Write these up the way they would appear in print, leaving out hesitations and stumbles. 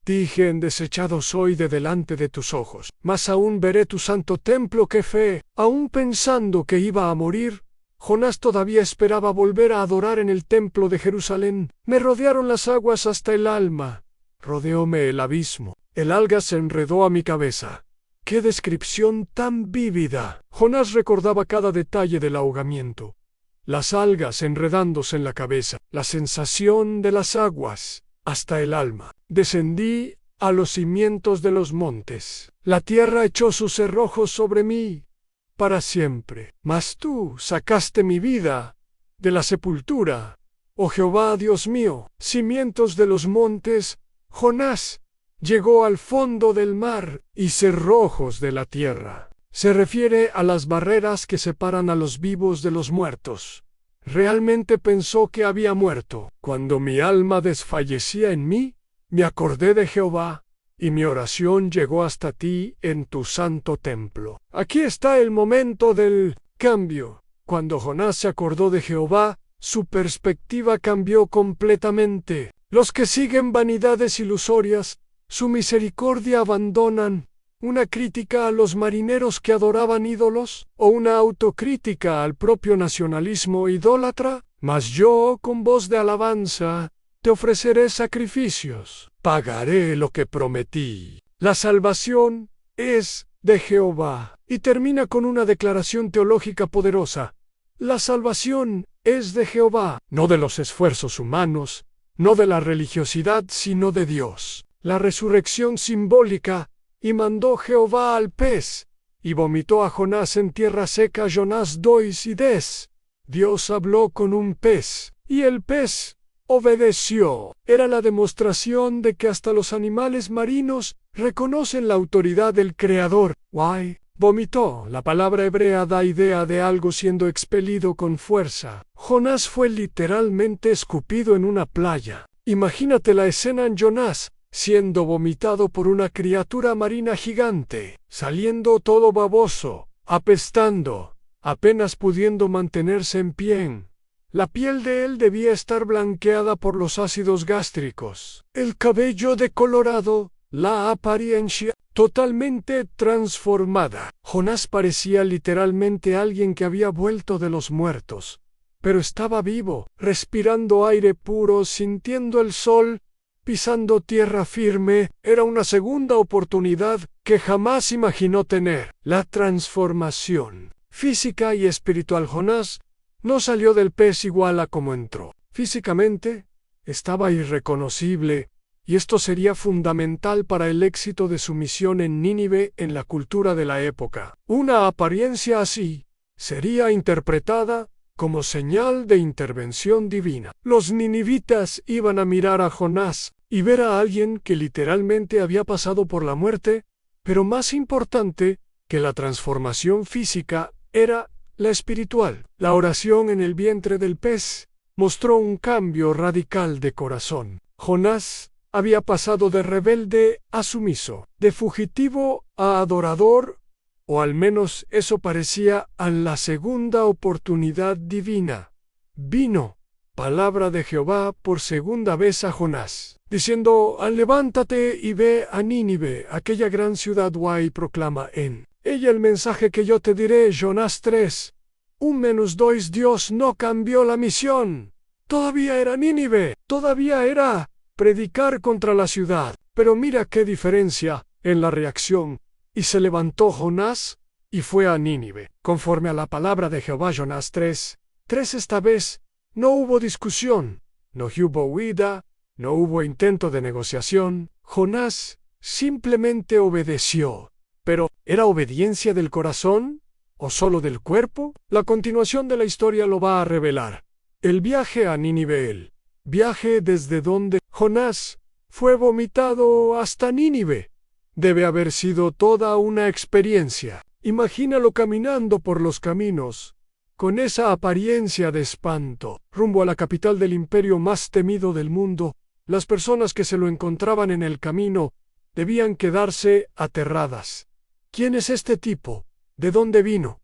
Dije, desechado soy de delante de tus ojos, mas aún veré tu santo templo. ¡Qué fe! Aún pensando que iba a morir, Jonás todavía esperaba volver a adorar en el templo de Jerusalén. Me rodearon las aguas hasta el alma, rodeóme el abismo, el alga se enredó a mi cabeza. ¡Qué descripción tan vívida! Jonás recordaba cada detalle del ahogamiento. Las algas enredándose en la cabeza, la sensación de las aguas, hasta el alma. Descendí a los cimientos de los montes. La tierra echó sus cerrojos sobre mí para siempre. Mas tú sacaste mi vida de la sepultura. Oh Jehová, Dios mío, cimientos de los montes. Jonás llegó al fondo del mar y cerrojos de la tierra. Se refiere a las barreras que separan a los vivos de los muertos. Realmente pensó que había muerto. Cuando mi alma desfallecía en mí, me acordé de Jehová, y mi oración llegó hasta ti en tu santo templo. Aquí está el momento del cambio. Cuando Jonás se acordó de Jehová, su perspectiva cambió completamente. Los que siguen vanidades ilusorias, su misericordia abandonan. ¿Una crítica a los marineros que adoraban ídolos? ¿O una autocrítica al propio nacionalismo idólatra? Mas yo, con voz de alabanza, te ofreceré sacrificios. Pagaré lo que prometí. La salvación es de Jehová. Y termina con una declaración teológica poderosa. La salvación es de Jehová, no de los esfuerzos humanos, no de la religiosidad, sino de Dios. La resurrección simbólica. Y mandó Jehová al pez, y vomitó a Jonás en tierra seca. Jonás 2 y 10. Dios habló con un pez, y el pez obedeció. Era la demostración de que hasta los animales marinos reconocen la autoridad del Creador. Vomitó. La palabra hebrea da idea de algo siendo expelido con fuerza. Jonás fue literalmente escupido en una playa. Imagínate la escena en Jonás, siendo vomitado por una criatura marina gigante, saliendo todo baboso, apestando, apenas pudiendo mantenerse en pie. La piel de él debía estar blanqueada por los ácidos gástricos, el cabello decolorado, la apariencia totalmente transformada. Jonás parecía literalmente alguien que había vuelto de los muertos, pero estaba vivo, respirando aire puro, sintiendo el sol, pisando tierra firme. Era una segunda oportunidad que jamás imaginó tener. La transformación física y espiritual. Jonás no salió del pez igual a como entró. Físicamente estaba irreconocible, y esto sería fundamental para el éxito de su misión en Nínive en la cultura de la época. Una apariencia así sería interpretada como señal de intervención divina. Los ninivitas iban a mirar a Jonás y ver a alguien que literalmente había pasado por la muerte, pero más importante que la transformación física era la espiritual. La oración en el vientre del pez mostró un cambio radical de corazón. Jonás había pasado de rebelde a sumiso, de fugitivo a adorador, o al menos eso parecía a la segunda oportunidad divina. Vino palabra de Jehová por segunda vez a Jonás, diciendo: levántate y ve a Nínive, aquella gran ciudad, y proclama en ella el mensaje que yo te diré. Jonás 3, 1-2. Dios no cambió la misión. Todavía era Nínive, todavía era predicar contra la ciudad. Pero mira qué diferencia en la reacción. Y se levantó Jonás y fue a Nínive, conforme a la palabra de Jehová. Jonás 3, esta vez no hubo discusión, no hubo huida, no hubo intento de negociación. Jonás simplemente obedeció. Pero, ¿era obediencia del corazón o solo del cuerpo? La continuación de la historia lo va a revelar. El viaje a Nínive, el viaje desde donde Jonás fue vomitado hasta Nínive, debe haber sido toda una experiencia. Imagínalo caminando por los caminos, con esa apariencia de espanto, rumbo a la capital del imperio más temido del mundo. Las personas que se lo encontraban en el camino debían quedarse aterradas. ¿Quién es este tipo? ¿De dónde vino?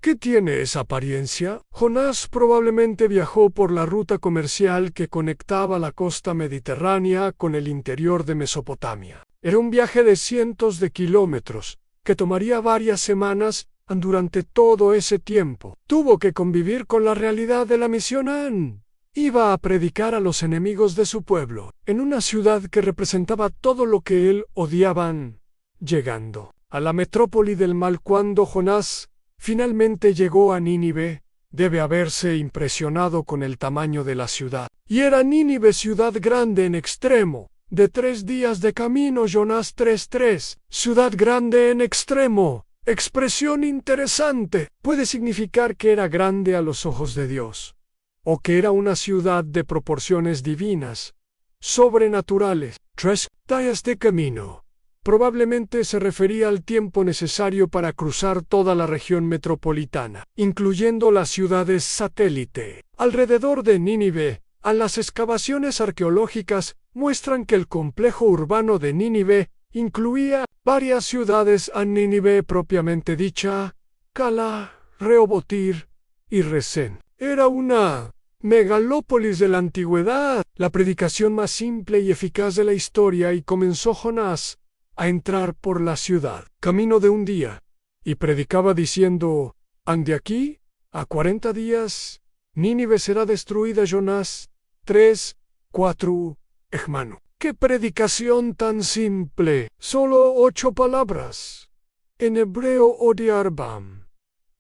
¿Qué tiene esa apariencia? Jonás probablemente viajó por la ruta comercial que conectaba la costa mediterránea con el interior de Mesopotamia. Era un viaje de cientos de kilómetros, que tomaría varias semanas. Durante todo ese tiempo, tuvo que convivir con la realidad de la misión. Iba a predicar a los enemigos de su pueblo, en una ciudad que representaba todo lo que él odiaban. Llegando a la metrópoli del mal, cuando Jonás finalmente llegó a Nínive, debe haberse impresionado con el tamaño de la ciudad. Y era Nínive ciudad grande en extremo, de 3 días de camino. Jonás 3:3, ciudad grande en extremo. Expresión interesante. Puede significar que era grande a los ojos de Dios, o que era una ciudad de proporciones divinas, sobrenaturales. 3 días de camino. Probablemente se refería al tiempo necesario para cruzar toda la región metropolitana, incluyendo las ciudades satélite. Alrededor de Nínive, las excavaciones arqueológicas muestran que el complejo urbano de Nínive incluía varias ciudades. A Nínive propiamente dicha, Cala, Rehobotir y Resén. Era una megalópolis de la antigüedad, la predicación más simple y eficaz de la historia, y comenzó Jonás a entrar por la ciudad, camino de un día, y predicaba diciendo: de aquí a 40 días, Nínive será destruida. Jonás 3:4. Hermano, ¡qué predicación tan simple! Solo 8 palabras. En hebreo odiarbam.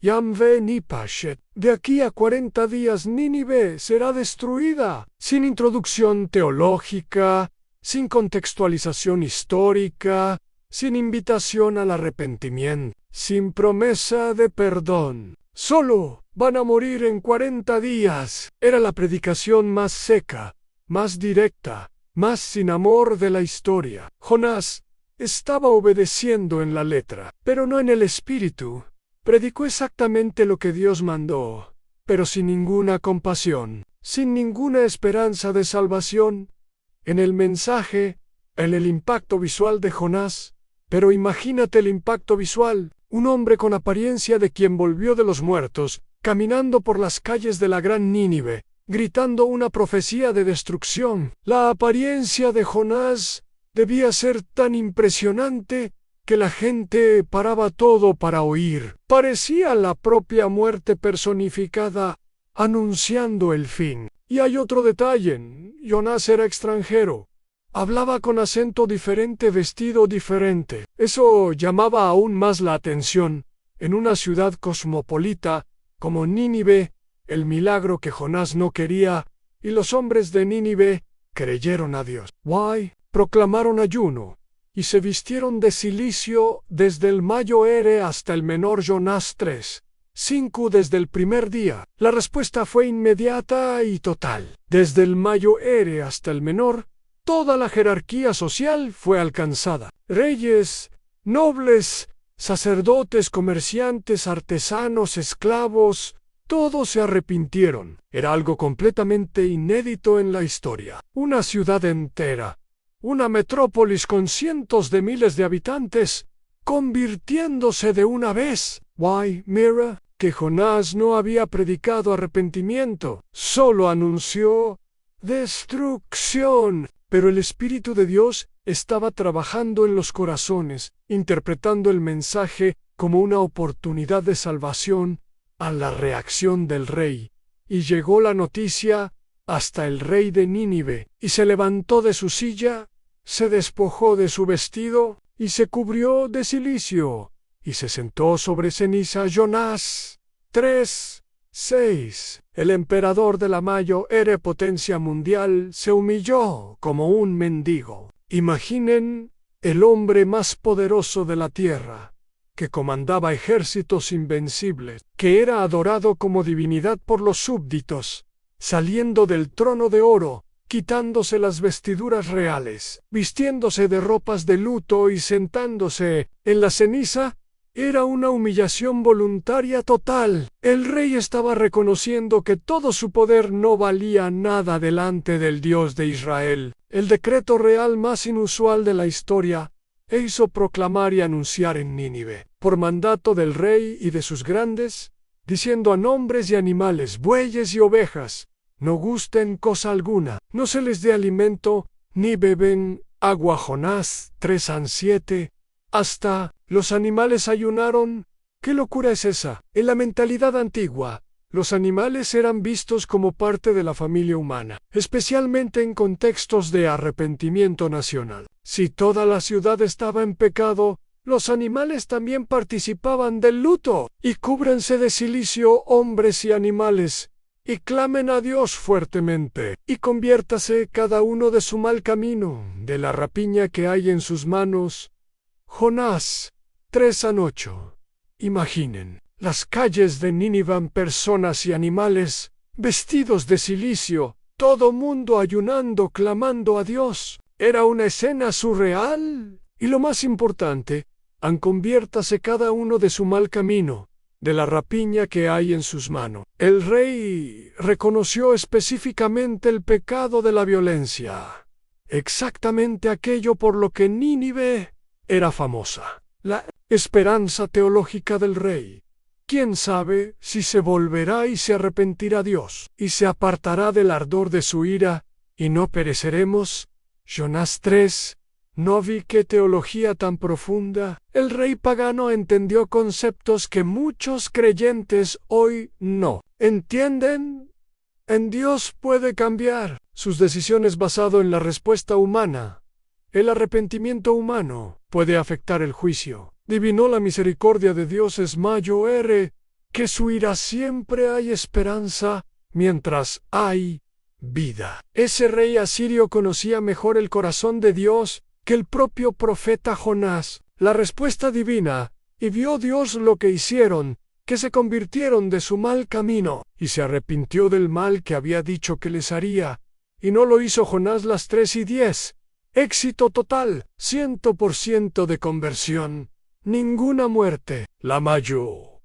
Yamve nipashet. De aquí a 40 días Nínive será destruida. Sin introducción teológica, sin contextualización histórica, sin invitación al arrepentimiento, sin promesa de perdón. Solo van a morir en 40 días. Era la predicación más seca, más directa, más sin amor de la historia. Jonás estaba obedeciendo en la letra, pero no en el espíritu. Predicó exactamente lo que Dios mandó, pero sin ninguna compasión, sin ninguna esperanza de salvación. En el mensaje, en el impacto visual de Jonás. Pero imagínate el impacto visual: un hombre con apariencia de quien volvió de los muertos, caminando por las calles de la gran Nínive, gritando una profecía de destrucción. La apariencia de Jonás debía ser tan impresionante que la gente paraba todo para oír. Parecía la propia muerte personificada, anunciando el fin. Y hay otro detalle: Jonás era extranjero. Hablaba con acento diferente, vestido diferente. Eso llamaba aún más la atención. En una ciudad cosmopolita como Nínive, el milagro que Jonás no quería, y los hombres de Nínive creyeron a Dios. Proclamaron ayuno, y se vistieron de cilicio desde el mayor Ere hasta el menor. Jonás 3:5. Desde el primer día, la respuesta fue inmediata y total. Desde el mayor Ere hasta el menor, toda la jerarquía social fue alcanzada. Reyes, nobles, sacerdotes, comerciantes, artesanos, esclavos, todos se arrepintieron. Era algo completamente inédito en la historia. Una ciudad entera, una metrópolis con cientos de miles de habitantes, convirtiéndose de una vez. Mira que Jonás no había predicado arrepentimiento, solo anunció destrucción. Pero el Espíritu de Dios estaba trabajando en los corazones, interpretando el mensaje como una oportunidad de salvación a la reacción del rey. Y llegó la noticia hasta el rey de Nínive, y se levantó de su silla, se despojó de su vestido, y se cubrió de cilicio, y se sentó sobre ceniza. Jonás 3:6. El emperador de la mayor Ere, potencia mundial, se humilló como un mendigo. Imaginen el hombre más poderoso de la tierra, que comandaba ejércitos invencibles, que era adorado como divinidad por los súbditos, saliendo del trono de oro, quitándose las vestiduras reales, vistiéndose de ropas de luto y sentándose en la ceniza. Era una humillación voluntaria total. El rey estaba reconociendo que todo su poder no valía nada delante del Dios de Israel. El decreto real más inusual de la historia hizo proclamar y anunciar en Nínive, por mandato del rey y de sus grandes, diciendo a hombres y animales, bueyes y ovejas, no gusten cosa alguna, no se les dé alimento, ni beben agua. Jonás 3:7. Hasta los animales ayunaron. ¿Qué locura es esa? En la mentalidad antigua, los animales eran vistos como parte de la familia humana, especialmente en contextos de arrepentimiento nacional. Si toda la ciudad estaba en pecado, los animales también participaban del luto. Y cúbranse de cilicio hombres y animales, y clamen a Dios fuertemente, y conviértase cada uno de su mal camino, de la rapiña que hay en sus manos. Jonás 3:8. Imaginen las calles de Nínive, personas y animales, vestidos de cilicio, todo mundo ayunando, clamando a Dios. Era una escena surreal. Y lo más importante, conviértase cada uno de su mal camino, de la rapiña que hay en sus manos. El rey reconoció específicamente el pecado de la violencia, exactamente aquello por lo que Nínive era famosa. La esperanza teológica del rey. ¿Quién sabe si se volverá y se arrepentirá Dios, y se apartará del ardor de su ira, y no pereceremos? Jonás 3. ¿No vi qué teología tan profunda? El rey pagano entendió conceptos que muchos creyentes hoy no entienden. En Dios puede cambiar sus decisiones basado en la respuesta humana. El arrepentimiento humano puede afectar el juicio divino. La misericordia de Dios es mayor que su ira. Siempre hay esperanza mientras hay vida. Ese rey asirio conocía mejor el corazón de Dios que el propio profeta Jonás. La respuesta divina, y vio Dios lo que hicieron, que se convirtieron de su mal camino, y se arrepintió del mal que había dicho que les haría, y no lo hizo. Jonás 3:10. Éxito total, 100% de conversión, ninguna muerte. La mayor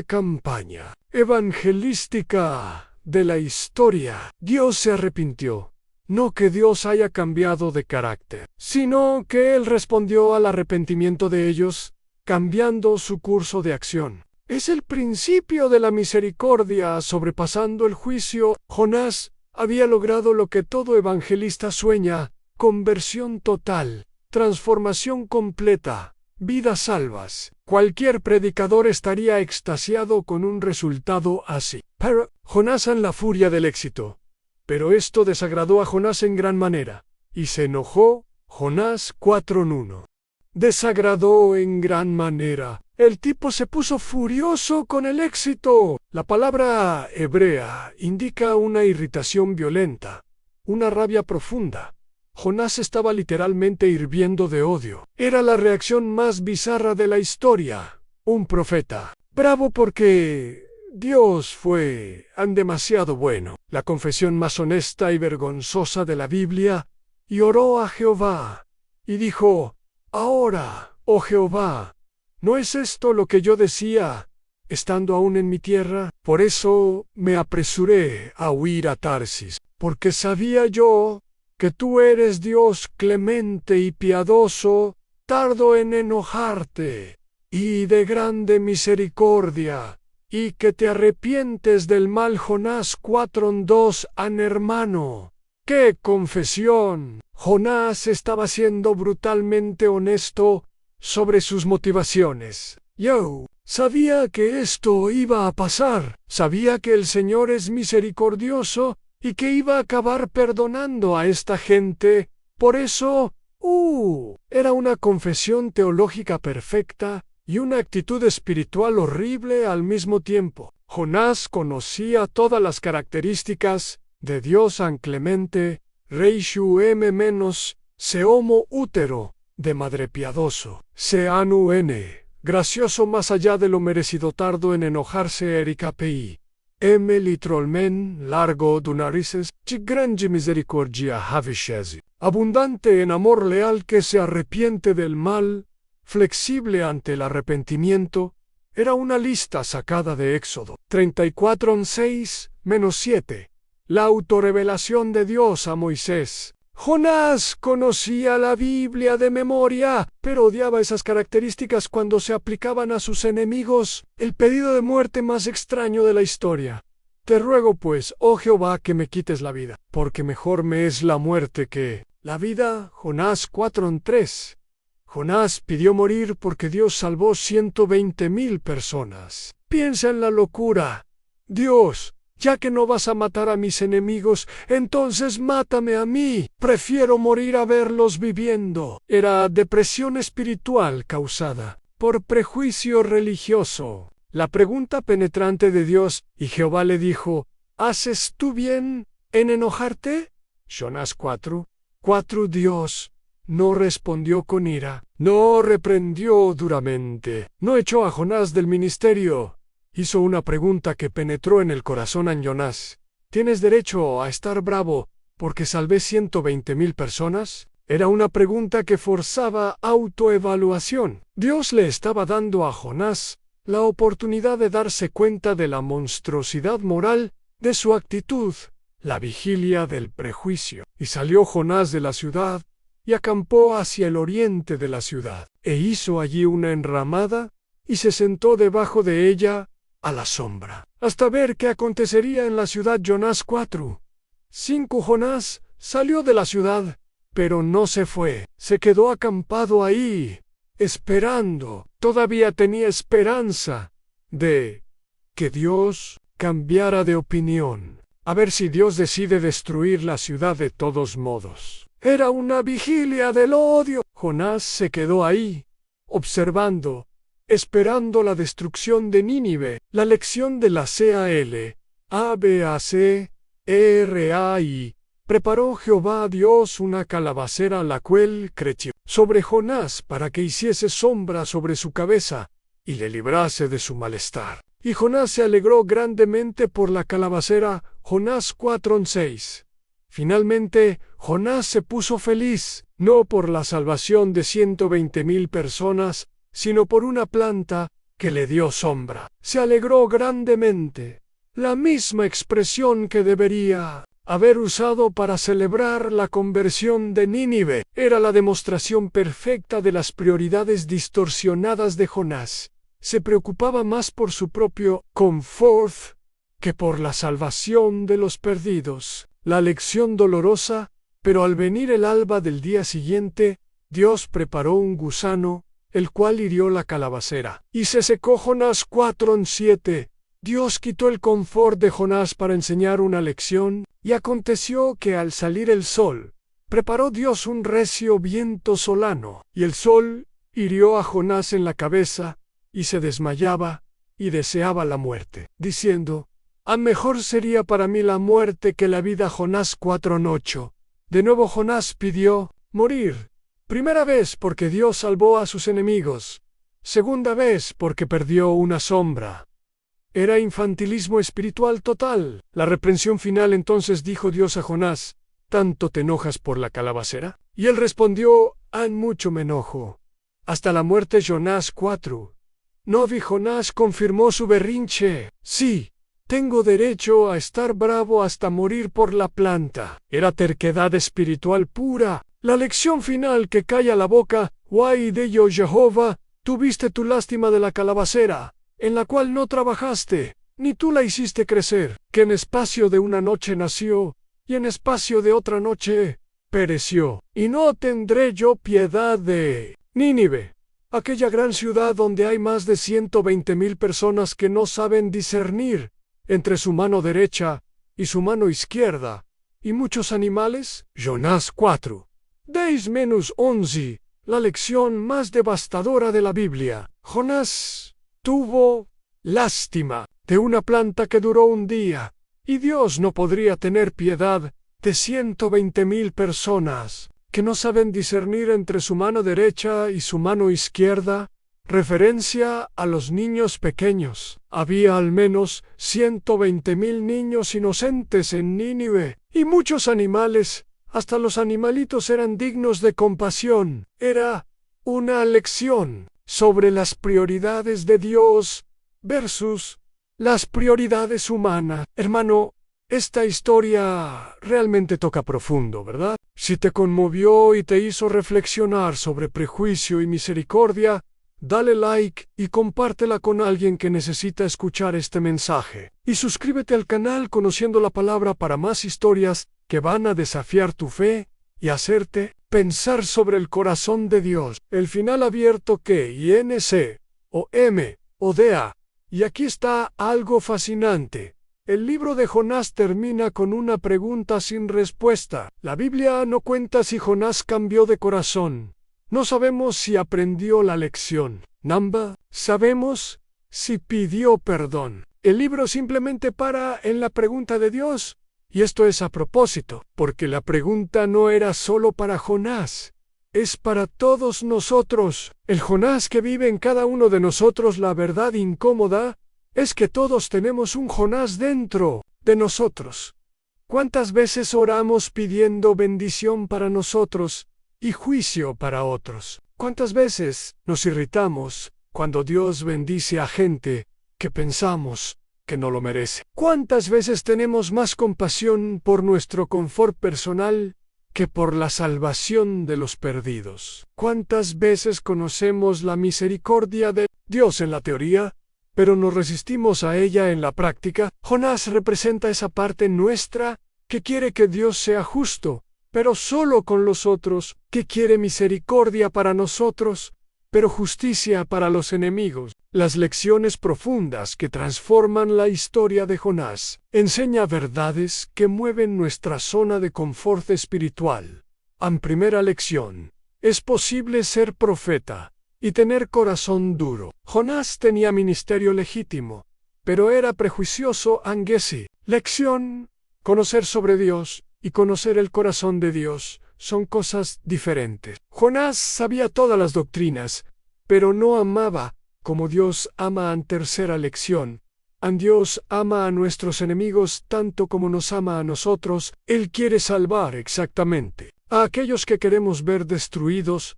campaña evangelística de la historia. Dios se arrepintió. No que Dios haya cambiado de carácter, sino que Él respondió al arrepentimiento de ellos, cambiando su curso de acción. Es el principio de la misericordia sobrepasando el juicio. Jonás había logrado lo que todo evangelista sueña: conversión total, transformación completa, vidas salvas. Cualquier predicador estaría extasiado con un resultado así. Pero Jonás en la furia del éxito. Pero esto desagradó a Jonás en gran manera, y se enojó. Jonás 4:1. Desagradó en gran manera. El tipo se puso furioso con el éxito. La palabra hebrea indica una irritación violenta, una rabia profunda. Jonás estaba literalmente hirviendo de odio. Era la reacción más bizarra de la historia. Un profeta bravo porque Dios fue demasiado bueno. La confesión más honesta y vergonzosa de la Biblia. Y oró a Jehová, y dijo: ahora, oh Jehová, ¿no es esto lo que yo decía, estando aún en mi tierra? Por eso me apresuré a huir a Tarsis, porque sabía yo que tú eres Dios clemente y piadoso, tardo en enojarte, y de grande misericordia, y que te arrepientes del mal. Jonás 4:2. Hermano, ¡qué confesión! Jonás estaba siendo brutalmente honesto sobre sus motivaciones. Yo sabía que esto iba a pasar. Sabía que el Señor es misericordioso y que iba a acabar perdonando a esta gente. Por eso, era una confesión teológica perfecta y una actitud espiritual horrible al mismo tiempo. Jonás conocía todas las características de Dios clemente, reishu se homo útero, de madre piadoso, gracioso más allá de lo merecido, tardo en enojarse, erikapi, litrolmen, largo de narices, grande misericordia havishezi, abundante en amor, leal, que se arrepiente del mal, flexible ante el arrepentimiento. Era una lista sacada de Éxodo 34:6-7. La autorrevelación de Dios a Moisés. Jonás conocía la Biblia de memoria, pero odiaba esas características cuando se aplicaban a sus enemigos, el pedido de muerte más extraño de la historia. Te ruego pues, oh Jehová, que me quites la vida, porque mejor me es la muerte que la vida. Jonás 4:3. Jonás pidió morir porque Dios salvó 120,000 personas. Piensa en la locura. Dios, ya que no vas a matar a mis enemigos, entonces mátame a mí. Prefiero morir a verlos viviendo. Era depresión espiritual causada por prejuicio religioso. La pregunta penetrante de Dios, y Jehová le dijo, ¿haces tú bien en enojarte? Jonás 4:4. Dios no respondió con ira, no reprendió duramente, no echó a Jonás del ministerio. Hizo una pregunta que penetró en el corazón a Jonás. ¿Tienes derecho a estar bravo porque salvé 120,000 personas? Era una pregunta que forzaba autoevaluación. Dios le estaba dando a Jonás la oportunidad de darse cuenta de la monstruosidad moral de su actitud, la vigilia del prejuicio. Y salió Jonás de la ciudad y acampó hacia el oriente de la ciudad, e hizo allí una enramada y se sentó debajo de ella a la sombra, hasta ver qué acontecería en la ciudad. Jonás 4:5. Jonás salió de la ciudad, pero no se fue, se quedó acampado ahí, esperando. Todavía tenía esperanza de que Dios cambiara de opinión, a ver si Dios decide destruir la ciudad de todos modos. Era una vigilia del odio. Jonás se quedó ahí, observando, esperando la destrucción de Nínive. La lección de la CALABACERAI. Preparó Jehová Dios una calabacera, la cual creció sobre Jonás para que hiciese sombra sobre su cabeza y le librase de su malestar. Y Jonás se alegró grandemente por la calabacera. Jonás 4:6. Finalmente, Jonás se puso feliz, no por la salvación de 120,000 personas, sino por una planta que le dio sombra. Se alegró grandemente. La misma expresión que debería haber usado para celebrar la conversión de Nínive. Era la demostración perfecta de las prioridades distorsionadas de Jonás. Se preocupaba más por su propio confort que por la salvación de los perdidos. La lección dolorosa, pero al venir el alba del día siguiente, Dios preparó un gusano, el cual hirió la calabacera, y se secó. Jonás 4:7. Dios quitó el confort de Jonás para enseñar una lección, y aconteció que al salir el sol, preparó Dios un recio viento solano, y el sol hirió a Jonás en la cabeza, y se desmayaba, y deseaba la muerte, diciendo, mejor sería para mí la muerte que la vida. Jonás 4:8. De nuevo Jonás pidió morir. Primera vez porque Dios salvó a sus enemigos. Segunda vez porque perdió una sombra. Era infantilismo espiritual total. La reprensión final. Entonces dijo Dios a Jonás, ¿tanto te enojas por la calabacera? Y él respondió, mucho me enojo. Hasta la muerte. Jonás 4. No vi. Jonás confirmó su berrinche. Sí, tengo derecho a estar bravo hasta morir por la planta. Era terquedad espiritual pura. La lección final que calla la boca. Guay de yo, Jehová, tuviste tu lástima de la calabacera, en la cual no trabajaste, ni tú la hiciste crecer, que en espacio de una noche nació, y en espacio de otra noche pereció. Y no tendré yo piedad de Nínive, aquella gran ciudad donde hay más de 120,000 personas que no saben discernir entre su mano derecha y su mano izquierda, y muchos animales. Jonás 4. 10-11, la lección más devastadora de la Biblia. Jonás tuvo lástima de una planta que duró un día, y Dios no podría tener piedad de 120,000 personas que no saben discernir entre su mano derecha y su mano izquierda. Referencia a los niños pequeños. Había al menos 120,000 niños inocentes en Nínive, y muchos animales, hasta los animalitos eran dignos de compasión. Era una lección sobre las prioridades de Dios versus las prioridades humanas. Hermano, esta historia realmente toca profundo, ¿verdad? Si te conmovió y te hizo reflexionar sobre prejuicio y misericordia, dale like y compártela con alguien que necesita escuchar este mensaje. Y suscríbete al canal Conociendo la Palabra para más historias que van a desafiar tu fe y hacerte pensar sobre el corazón de Dios. El final abierto que INC o M o DA. Y aquí está algo fascinante. El libro de Jonás termina con una pregunta sin respuesta. La Biblia no cuenta si Jonás cambió de corazón. No sabemos si aprendió la lección. Sabemos si pidió perdón. El libro simplemente para en la pregunta de Dios. Y esto es a propósito, porque la pregunta no era solo para Jonás. Es para todos nosotros. El Jonás que vive en cada uno de nosotros. La verdad incómoda es que todos tenemos un Jonás dentro de nosotros. ¿Cuántas veces oramos pidiendo bendición para nosotros y juicio para otros? ¿Cuántas veces nos irritamos cuando Dios bendice a gente que pensamos que no lo merece? ¿Cuántas veces tenemos más compasión por nuestro confort personal que por la salvación de los perdidos? ¿Cuántas veces conocemos la misericordia de Dios en la teoría, pero nos resistimos a ella en la práctica? Jonás representa esa parte nuestra que quiere que Dios sea justo, pero solo con los otros, que quiere misericordia para nosotros, pero justicia para los enemigos. Las lecciones profundas que transforman la historia de Jonás enseña verdades que mueven nuestra zona de confort espiritual. Primera lección: es posible ser profeta y tener corazón duro. Jonás tenía ministerio legítimo, pero era prejuicioso. Lección: conocer sobre Dios y conocer el corazón de Dios son cosas diferentes. Jonás sabía todas las doctrinas, pero no amaba como Dios ama. Tercera lección: Dios ama a nuestros enemigos tanto como nos ama a nosotros. Él quiere salvar exactamente a aquellos que queremos ver destruidos.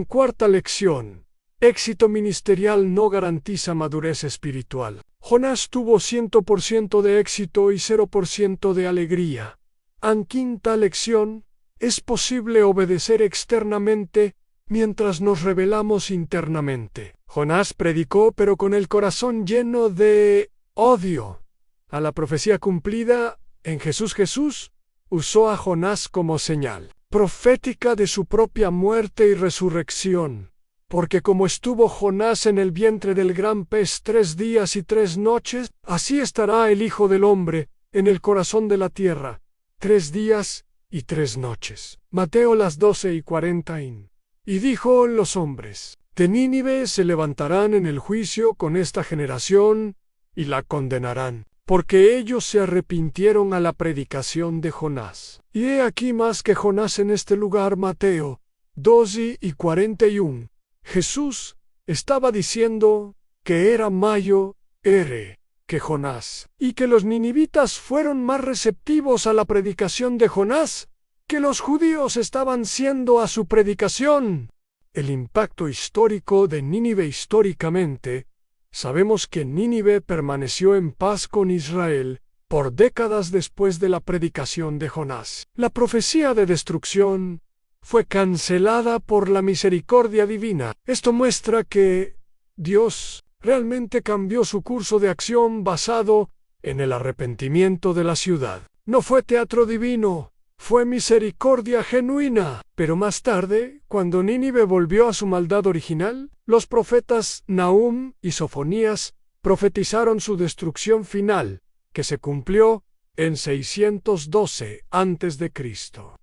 Cuarta lección: éxito ministerial no garantiza madurez espiritual. Jonás tuvo 100% de éxito y 0% de alegría. Quinta lección: es posible obedecer externamente mientras nos rebelamos internamente. Jonás predicó, pero con el corazón lleno de odio a la profecía cumplida en Jesús. Jesús usó a Jonás como señal profética de su propia muerte y resurrección. Porque como estuvo Jonás en el vientre del gran pez 3 días y 3 noches, así estará el Hijo del Hombre en el corazón de la tierra 3 días y 3 noches. Mateo 12:40. Y dijo los hombres de Nínive se levantarán en el juicio con esta generación y la condenarán, porque ellos se arrepintieron a la predicación de Jonás. Y he aquí más que Jonás en este lugar. Mateo 12:41. Jesús estaba diciendo que era mayor que Jonás, y que los ninivitas fueron más receptivos a la predicación de Jonás que los judíos estaban siendo a su predicación. El impacto histórico de Nínive. Históricamente, sabemos que Nínive permaneció en paz con Israel por décadas después de la predicación de Jonás. La profecía de destrucción fue cancelada por la misericordia divina. Esto muestra que Dios realmente cambió su curso de acción basado en el arrepentimiento de la ciudad. No fue teatro divino, fue misericordia genuina. Pero más tarde, cuando Nínive volvió a su maldad original, los profetas Nahum y Sofonías profetizaron su destrucción final, que se cumplió en 612 a.C.,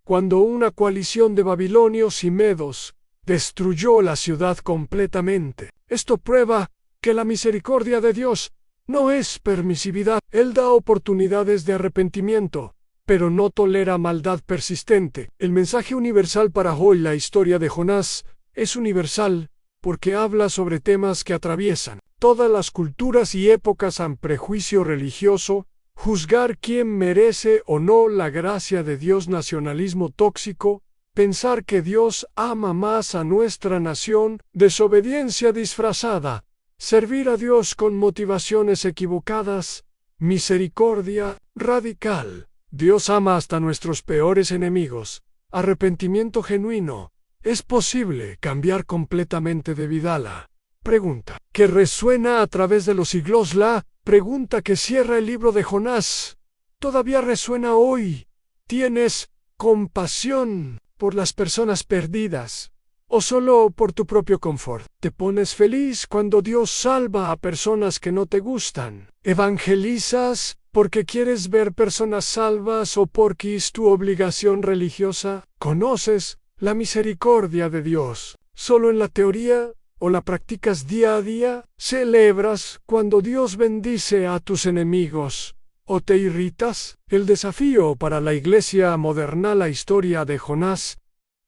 cuando una coalición de babilonios y medos destruyó la ciudad completamente. Esto prueba que la misericordia de Dios no es permisividad. Él da oportunidades de arrepentimiento, pero no tolera maldad persistente. El mensaje universal para hoy. La historia de Jonás es universal porque habla sobre temas que atraviesan todas las culturas y épocas. Prejuicio religioso, juzgar quién merece o no la gracia de Dios. Nacionalismo tóxico, pensar que Dios ama más a nuestra nación. Desobediencia disfrazada, servir a Dios con motivaciones equivocadas. Misericordia radical, Dios ama hasta nuestros peores enemigos. arrepentimiento genuino. ¿Es posible cambiar completamente de vida? La pregunta que resuena a través de los siglos, la pregunta que cierra el libro de Jonás, todavía resuena hoy. ¿Tienes compasión por las personas perdidas o solo por tu propio confort? ¿Te pones feliz cuando Dios salva a personas que no te gustan? ¿Evangelizas porque quieres ver personas salvas o porque es tu obligación religiosa? ¿Conoces la misericordia de Dios solo en la teoría o la practicas día a día? ¿Celebras cuando Dios bendice a tus enemigos o te irritas? El desafío para la iglesia moderna, la historia de Jonás,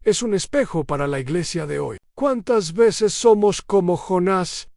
es un espejo para la iglesia de hoy. ¿Cuántas veces somos como Jonás?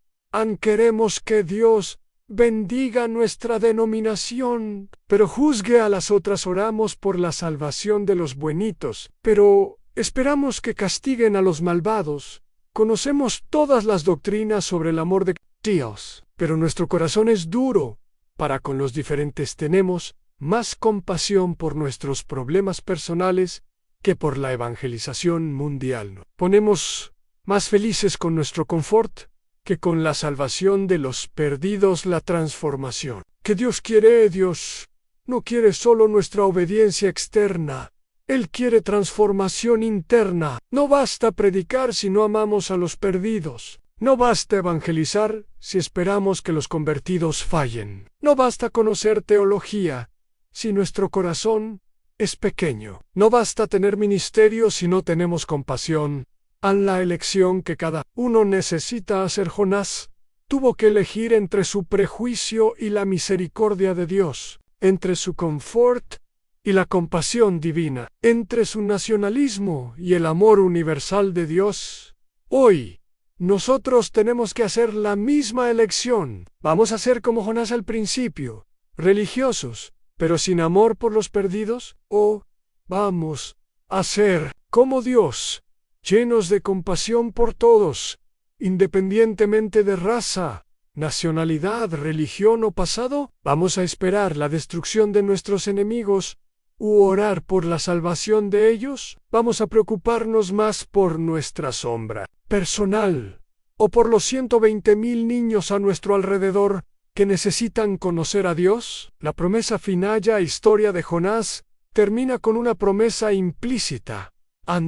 Queremos que Dios bendiga nuestra denominación, pero juzgue a las otras. Oramos por la salvación de los buenitos, pero esperamos que castiguen a los malvados. Conocemos todas las doctrinas sobre el amor de Dios, pero nuestro corazón es duro para con los diferentes. Tenemos más compasión por nuestros problemas personales que por la evangelización mundial. Ponemos más felices con nuestro confort que con la salvación de los perdidos, la transformación que Dios quiere. Dios no quiere solo nuestra obediencia externa, Él quiere transformación interna. No basta predicar si no amamos a los perdidos. No basta evangelizar si esperamos que los convertidos fallen. No basta conocer teología si nuestro corazón es pequeño. No basta tener ministerio si no tenemos compasión. En la elección que cada uno necesita hacer, Jonás tuvo que elegir entre su prejuicio y la misericordia de Dios, entre su confort y la compasión divina, entre su nacionalismo y el amor universal de Dios. Hoy, nosotros tenemos que hacer la misma elección. Vamos a ser como Jonás al principio, religiosos, pero sin amor por los perdidos, o vamos a ser como Dios, llenos de compasión por todos, independientemente de raza, nacionalidad, religión o pasado. Vamos a esperar la destrucción de nuestros enemigos u orar por la salvación de ellos. Vamos a preocuparnos más por nuestra sombra personal o por los 120,000 niños a nuestro alrededor que necesitan conocer a Dios. La promesa final, la historia de Jonás, termina con una promesa implícita.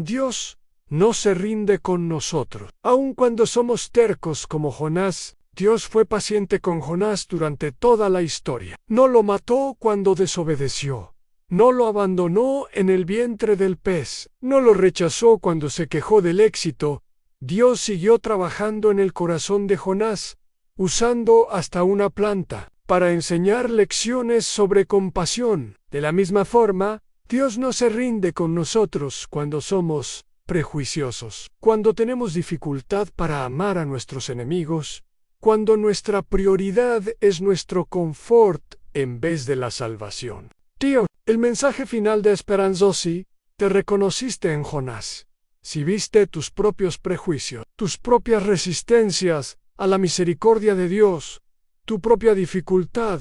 Dios no se rinde con nosotros. Aun cuando somos tercos como Jonás, Dios fue paciente con Jonás durante toda la historia. No lo mató cuando desobedeció. No lo abandonó en el vientre del pez. No lo rechazó cuando se quejó del éxito. Dios siguió trabajando en el corazón de Jonás, usando hasta una planta para enseñar lecciones sobre compasión. De la misma forma, Dios no se rinde con nosotros cuando somos prejuiciosos, cuando tenemos dificultad para amar a nuestros enemigos, cuando nuestra prioridad es nuestro confort en vez de la salvación. Tío, el mensaje final de esperanza: si te reconociste en Jonás, si viste tus propios prejuicios, tus propias resistencias a la misericordia de Dios, tu propia dificultad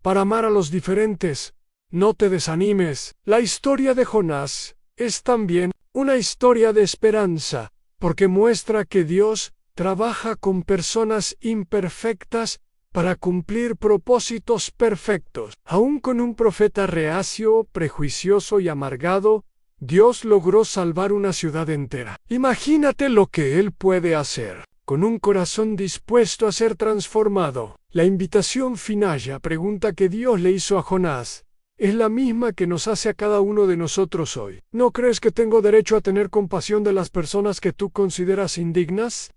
para amar a los diferentes, no te desanimes. La historia de Jonás es también una historia de esperanza, porque muestra que Dios trabaja con personas imperfectas para cumplir propósitos perfectos. Aún con un profeta reacio, prejuicioso y amargado, Dios logró salvar una ciudad entera. Imagínate lo que Él puede hacer con un corazón dispuesto a ser transformado. La invitación final, la pregunta que Dios le hizo a Jonás, es la misma que nos hace a cada uno de nosotros hoy. ¿No crees que tengo derecho a tener compasión de las personas que tú consideras indignas?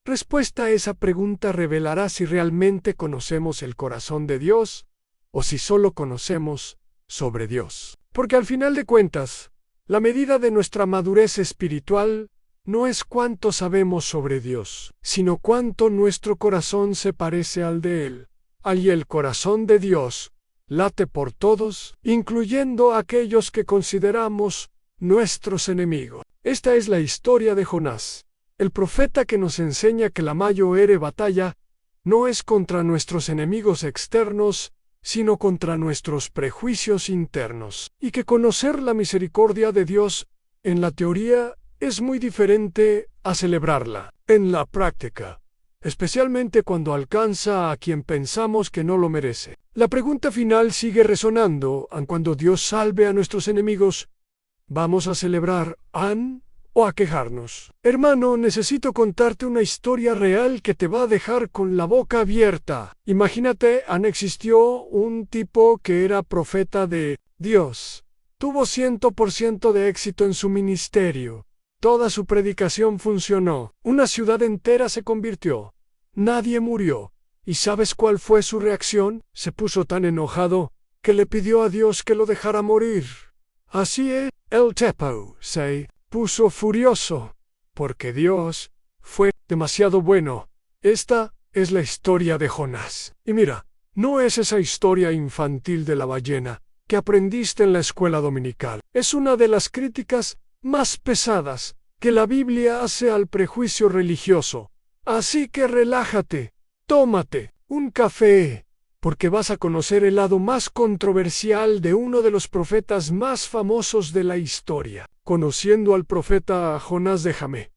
Respuesta a esa pregunta revelará si realmente conocemos el corazón de Dios o si solo conocemos sobre Dios. Porque al final de cuentas, la medida de nuestra madurez espiritual no es cuánto sabemos sobre Dios, sino cuánto nuestro corazón se parece al de Él. Y el corazón de Dios late por todos, incluyendo a aquellos que consideramos nuestros enemigos. Esta es la historia de Jonás, el profeta que nos enseña que la mayor batalla no es contra nuestros enemigos externos, sino contra nuestros prejuicios internos, y que conocer la misericordia de Dios En la teoría es muy diferente a celebrarla en la práctica, especialmente cuando alcanza a quien pensamos que no lo merece. La pregunta final sigue resonando, aun cuando Dios salve a nuestros enemigos, ¿vamos a celebrar o a quejarnos? Hermano, necesito contarte una historia real que te va a dejar con la boca abierta. Imagínate, existió un tipo que era profeta de Dios. Tuvo 100% de éxito en su ministerio. Toda su predicación funcionó. Una ciudad entera se convirtió. Nadie murió. ¿Y sabes cuál fue su reacción? Se puso tan enojado que le pidió a Dios que lo dejara morir. Así es, el tipo se puso furioso, porque Dios fue demasiado bueno. Esta es la historia de Jonás. Y mira, no es esa historia infantil de la ballena que aprendiste en la escuela dominical. Es una de las críticas más pesadas que la Biblia hace al prejuicio religioso. Así que relájate, tómate un café, porque vas a conocer el lado más controversial de uno de los profetas más famosos de la historia. Conociendo al profeta Jonás, déjame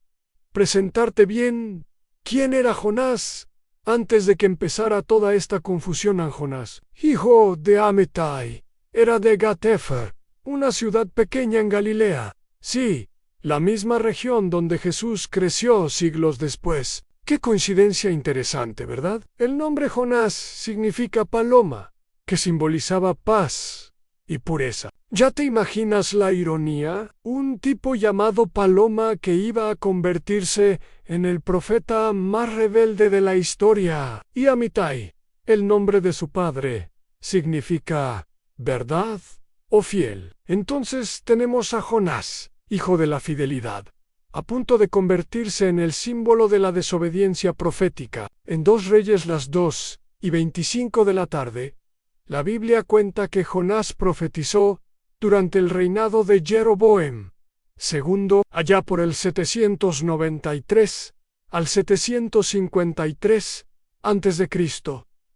presentarte bien. ¿Quién era Jonás? Antes de que empezara toda esta confusión en Jonás, hijo de Amittai, era de Gat-Hefer, una ciudad pequeña en Galilea. Sí, la misma región donde Jesús creció siglos después. Qué coincidencia interesante, ¿verdad? El nombre Jonás significa paloma, que simbolizaba paz y pureza. ¿Ya te imaginas la ironía? Un tipo llamado Paloma que iba a convertirse en el profeta más rebelde de la historia. Y Amittai, el nombre de su padre, significa verdad o fiel. Entonces tenemos a Jonás, hijo de la fidelidad, a punto de convertirse en el símbolo de la desobediencia profética. En 2 Reyes las 2:25 de la tarde, la Biblia cuenta que Jonás profetizó durante el reinado de Jeroboam II, allá por el 793 al 753 a.C.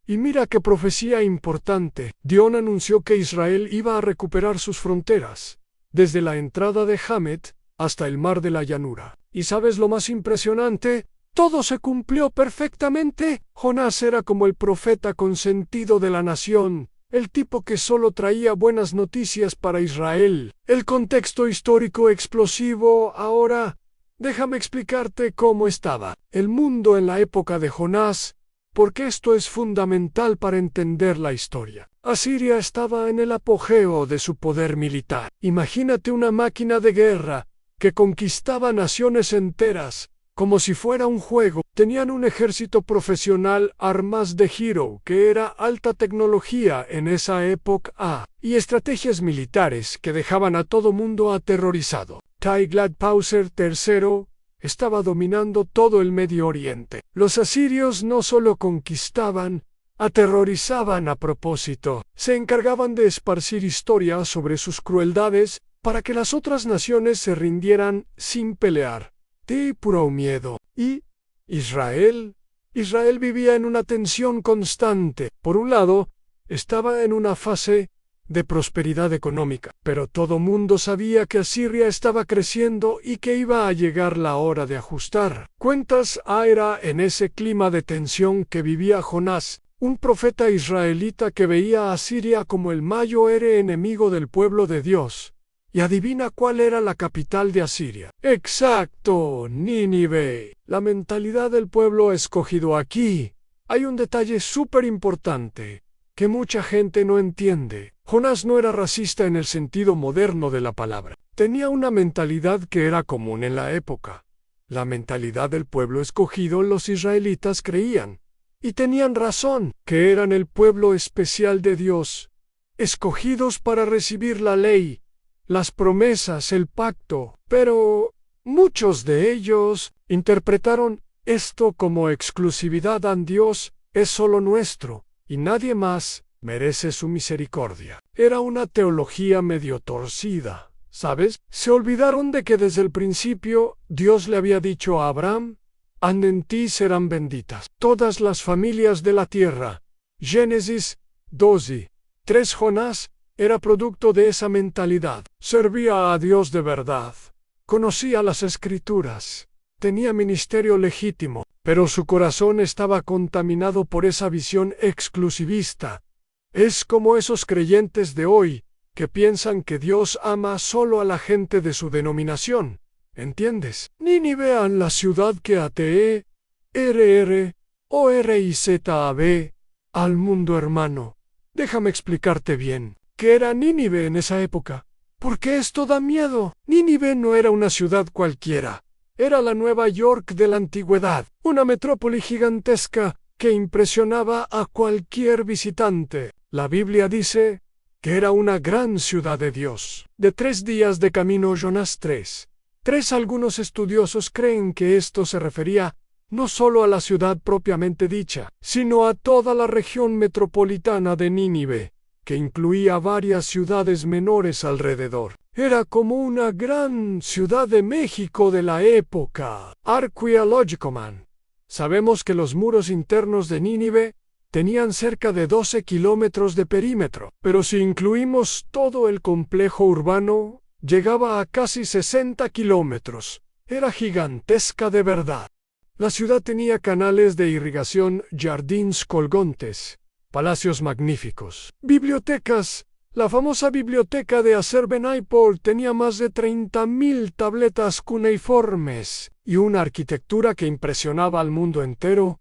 Y mira qué profecía importante. Dios anunció que Israel iba a recuperar sus fronteras, desde la entrada de Hamet hasta el mar de la llanura. ¿Y sabes lo más impresionante? Todo se cumplió perfectamente. Jonás era como el profeta consentido de la nación, el tipo que solo traía buenas noticias para Israel. El contexto histórico explosivo. Ahora, déjame explicarte cómo estaba el mundo en la época de Jonás, porque esto es fundamental para entender la historia. Asiria estaba en el apogeo de su poder militar. Imagínate una máquina de guerra que conquistaba naciones enteras, como si fuera un juego. Tenían un ejército profesional, armas de giro, que era alta tecnología en esa época, y estrategias militares que dejaban a todo mundo aterrorizado. Tiglat-Pileser III estaba dominando todo el Medio Oriente. Los asirios no solo conquistaban, aterrorizaban a propósito. Se encargaban de esparcir historias sobre sus crueldades para que las otras naciones se rindieran sin pelear. De puro miedo. Y Israel vivía en una tensión constante. Por un lado, estaba en una fase de prosperidad económica, pero todo mundo sabía que Asiria estaba creciendo y que iba a llegar la hora de ajustar cuentas. Era en ese clima de tensión que vivía Jonás, un profeta israelita que veía a Asiria como el mayor enemigo del pueblo de Dios. Y adivina cuál era la capital de Asiria. ¡Exacto! Nínive. La mentalidad del pueblo escogido aquí. Hay un detalle súper importante que mucha gente no entiende. Jonás no era racista en el sentido moderno de la palabra. Tenía una mentalidad que era común en la época. La mentalidad del pueblo escogido. Los israelitas creían, y tenían razón, que eran el pueblo especial de Dios, escogidos para recibir la ley, las promesas, el pacto. Pero muchos de ellos interpretaron esto como exclusividad a Dios. Es solo nuestro, y nadie más merece su misericordia. Era una teología medio torcida, ¿sabes? Se olvidaron de que desde el principio Dios le había dicho a Abraham: en ti serán benditas todas las familias de la tierra. Génesis 2:3. Jonás era producto de esa mentalidad. Servía a Dios de verdad, conocía las Escrituras, tenía ministerio legítimo, pero su corazón estaba contaminado por esa visión exclusivista. Es como esos creyentes de hoy, que piensan que Dios ama solo a la gente de su denominación. ¿Entiendes? Nínive, la ciudad que atee, RRORIZAB, al mundo, hermano. Déjame explicarte bien. ¿Qué era Nínive en esa época? Porque esto da miedo. Nínive no era una ciudad cualquiera. Era la Nueva York de la antigüedad, una metrópoli gigantesca que impresionaba a cualquier visitante. La Biblia dice que era una gran ciudad de Dios. De 3 días de camino, Jonás 3. Algunos estudiosos creen que esto se refería no solo a la ciudad propiamente dicha, sino a toda la región metropolitana de Nínive, que incluía varias ciudades menores alrededor. Era como una gran Ciudad de México de la época. Archaeological. Sabemos que los muros internos de Nínive tenían cerca de 12 kilómetros de perímetro, pero si incluimos todo el complejo urbano, llegaba a casi 60 kilómetros. Era gigantesca de verdad. La ciudad tenía canales de irrigación, jardins colgantes, palacios magníficos, bibliotecas. La famosa biblioteca de Azerbenaipool tenía más de 30.000 tabletas cuneiformes y una arquitectura que impresionaba al mundo entero.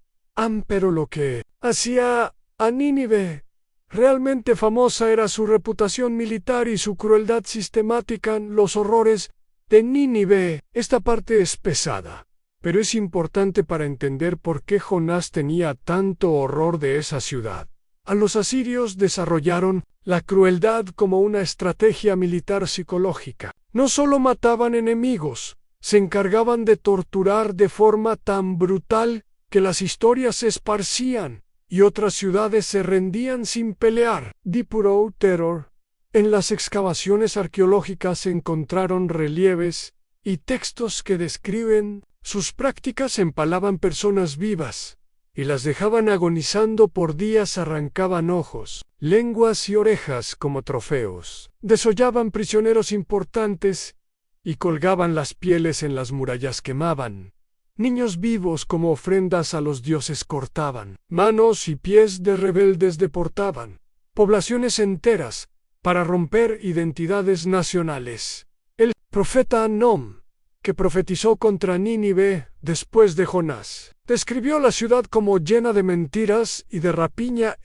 Pero lo que hacía a Nínive realmente famosa era su reputación militar y su crueldad sistemática. Los horrores de Nínive. Esta parte es pesada, pero es importante para entender por qué Jonás tenía tanto horror de esa ciudad. Los asirios desarrollaron la crueldad como una estrategia militar psicológica. No solo mataban enemigos, se encargaban de torturar de forma tan brutal que las historias se esparcían y otras ciudades se rendían sin pelear. Puro terror. En las excavaciones arqueológicas se encontraron relieves y textos que describen sus prácticas. Empalaban personas vivas y las dejaban agonizando por días, arrancaban ojos, lenguas y orejas como trofeos, desollaban prisioneros importantes y colgaban las pieles en las murallas, quemaban niños vivos como ofrendas a los dioses, cortaban manos y pies de rebeldes, deportaban poblaciones enteras para romper identidades nacionales. El profeta Nom, que profetizó contra Nínive después de Jonás, describió la ciudad como llena de mentiras y de rapiña.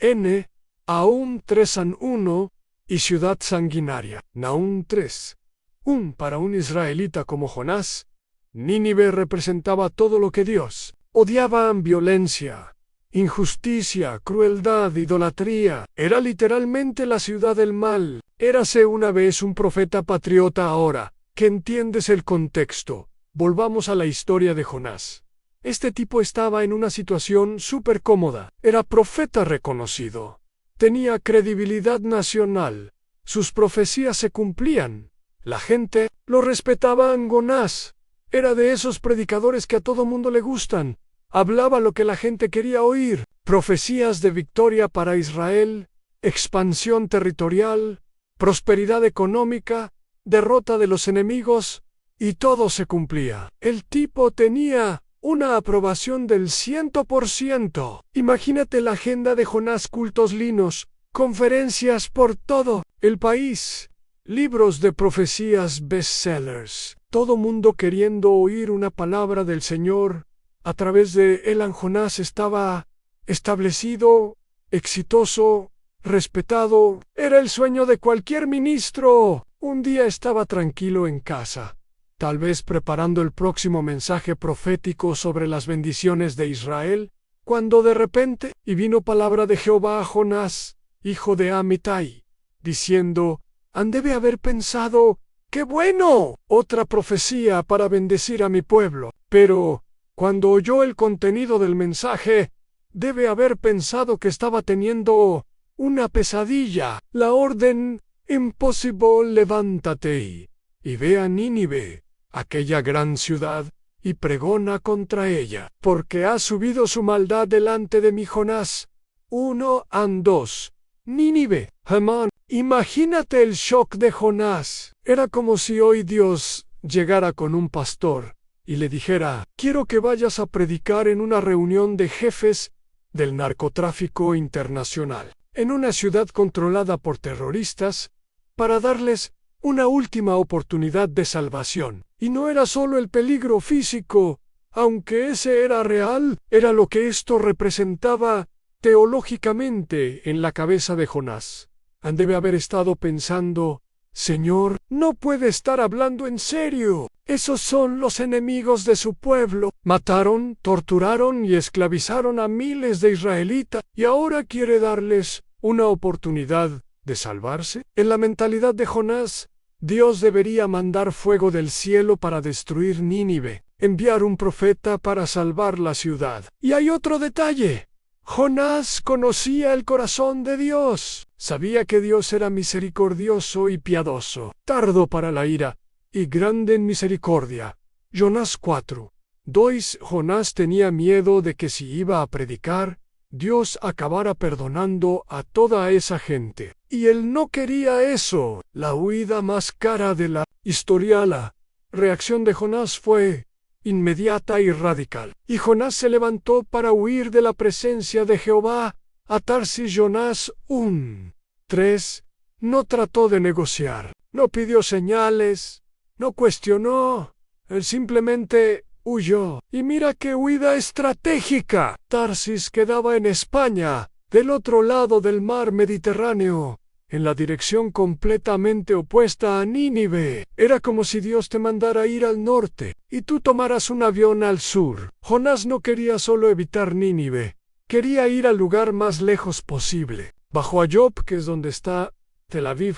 Nahum 3:1, y ciudad sanguinaria. Nahum 3. Para un israelita como Jonás, Nínive representaba todo lo que Dios odiaba: violencia, injusticia, crueldad, idolatría. Era literalmente la ciudad del mal. Érase una vez un profeta patriota. Ahora que entiendes el contexto, volvamos a la historia de Jonás. Este tipo estaba en una situación súper cómoda. Era profeta reconocido. Tenía credibilidad nacional. Sus profecías se cumplían. La gente lo respetaba. Jonás era de esos predicadores que a todo mundo le gustan. Hablaba lo que la gente quería oír. Profecías de victoria para Israel, expansión territorial, prosperidad económica, derrota de los enemigos, y todo se cumplía. El tipo tenía una aprobación del 100%. Imagínate la agenda de Jonás: cultos linos, conferencias por todo el país, libros de profecías, bestsellers, todo mundo queriendo oír una palabra del Señor. A través de él, Jonás estaba establecido, exitoso, respetado. Era el sueño de cualquier ministro. Un día estaba tranquilo en casa, tal vez preparando el próximo mensaje profético sobre las bendiciones de Israel, cuando de repente vino palabra de Jehová a Jonás, hijo de Amittai, diciendo: debe haber pensado, ¡qué bueno! Otra profecía para bendecir a mi pueblo. Pero cuando oyó el contenido del mensaje, debe haber pensado que estaba teniendo una pesadilla. La orden: imposible, levántate y ve a Nínive, aquella gran ciudad, y pregona contra ella, porque ha subido su maldad delante de mí. Jonás 1:2. Nínive. Imagínate el shock de Jonás. Era como si hoy Dios llegara con un pastor y le dijera: quiero que vayas a predicar en una reunión de jefes del narcotráfico internacional, en una ciudad controlada por terroristas, para darles una última oportunidad de salvación. Y no era solo el peligro físico, aunque ese era real, era lo que esto representaba teológicamente en la cabeza de Jonás. Debe haber estado pensando: Señor, no puede estar hablando en serio. Esos son los enemigos de su pueblo. Mataron, torturaron y esclavizaron a miles de israelitas y ahora quiere darles una oportunidad de salvarse. En la mentalidad de Jonás, Dios debería mandar fuego del cielo para destruir Nínive, enviar un profeta para salvar la ciudad. Y hay otro detalle. Jonás conocía el corazón de Dios. Sabía que Dios era misericordioso y piadoso, tardo para la ira y grande en misericordia. Jonás 4:2. Jonás tenía miedo de que si iba a predicar, Dios acabara perdonando a toda esa gente. Y él no quería eso. La huida más cara de la historia. La reacción de Jonás fue inmediata y radical. Y Jonás se levantó para huir de la presencia de Jehová a Tarsis. Jonás 1:3. No trató de negociar, no pidió señales, no cuestionó, él simplemente huyó. Y mira qué huida estratégica. Tarsis quedaba en España, del otro lado del mar Mediterráneo, en la dirección completamente opuesta a Nínive. Era como si Dios te mandara ir al norte y tú tomaras un avión al sur. Jonás no quería solo evitar Nínive, quería ir al lugar más lejos posible. Bajó a Jope, que es donde está Tel Aviv.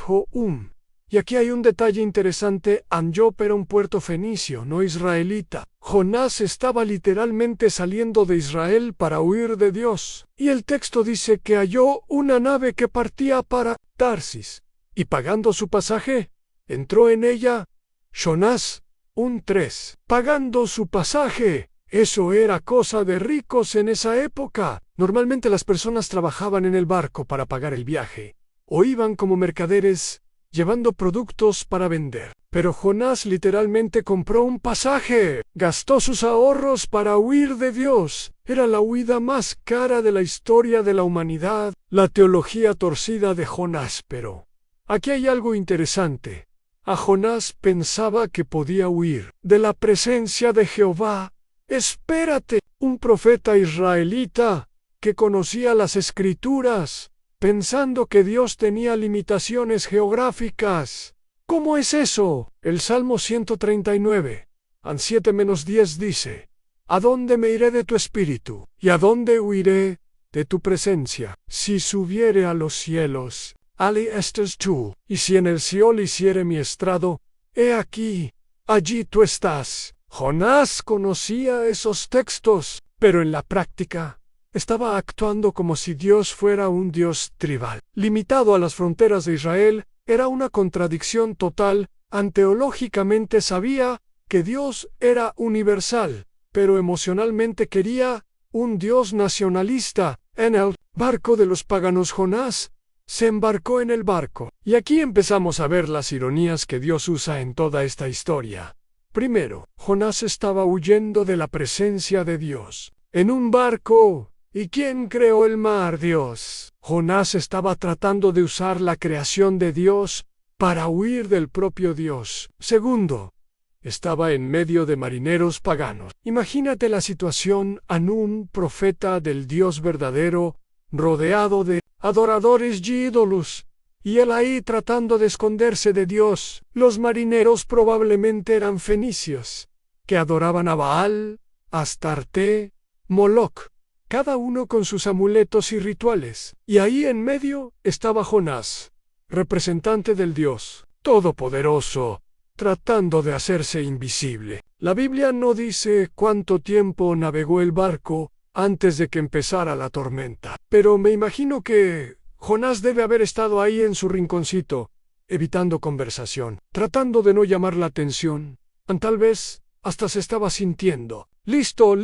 Y aquí hay un detalle interesante: Jope era un puerto fenicio, no israelita. Jonás estaba literalmente saliendo de Israel para huir de Dios. Y el texto dice que halló una nave que partía para Tarsis, y pagando su pasaje, entró en ella. Jonás 1:3. Pagando su pasaje. Eso era cosa de ricos en esa época. Normalmente las personas trabajaban en el barco para pagar el viaje, o iban como mercaderes llevando productos para vender. Pero Jonás literalmente compró un pasaje, gastó sus ahorros para huir de Dios. Era la huida más cara de la historia de la humanidad. La teología torcida de Jonás. Pero aquí hay algo interesante. A Jonás pensaba que podía huir de la presencia de Jehová. Espérate, un profeta israelita que conocía las Escrituras, pensando que Dios tenía limitaciones geográficas. ¿Cómo es eso? El Salmo 139, 7-10 dice: ¿A dónde me iré de tu espíritu? ¿Y a dónde huiré de tu presencia? Si subiere a los cielos, allí estás tú. Y si en el Seol hiciere mi estrado, he aquí, allí tú estás. Jonás conocía esos textos, pero en la práctica estaba actuando como si Dios fuera un Dios tribal, limitado a las fronteras de Israel. Era una contradicción total. Teológicamente sabía que Dios era universal, pero emocionalmente quería un Dios nacionalista. En el barco de los paganos, Jonás se embarcó en el barco. Y aquí empezamos a ver las ironías que Dios usa en toda esta historia. Primero, Jonás estaba huyendo de la presencia de Dios en un barco. ¿Y quién creó el mar? Dios. Jonás estaba tratando de usar la creación de Dios para huir del propio Dios. Segundo, estaba en medio de marineros paganos. Imagínate la situación: Anún, profeta del Dios verdadero, rodeado de adoradores y ídolos, y él ahí tratando de esconderse de Dios. Los marineros probablemente eran fenicios, que adoraban a Baal, Astarte, Moloc, cada uno con sus amuletos y rituales. Y ahí en medio estaba Jonás, representante del Dios Todopoderoso, tratando de hacerse invisible. La Biblia no dice cuánto tiempo navegó el barco antes de que empezara la tormenta, pero me imagino que Jonás debe haber estado ahí en su rinconcito, evitando conversación, tratando de no llamar la atención. Tal vez hasta se estaba sintiendo: listo,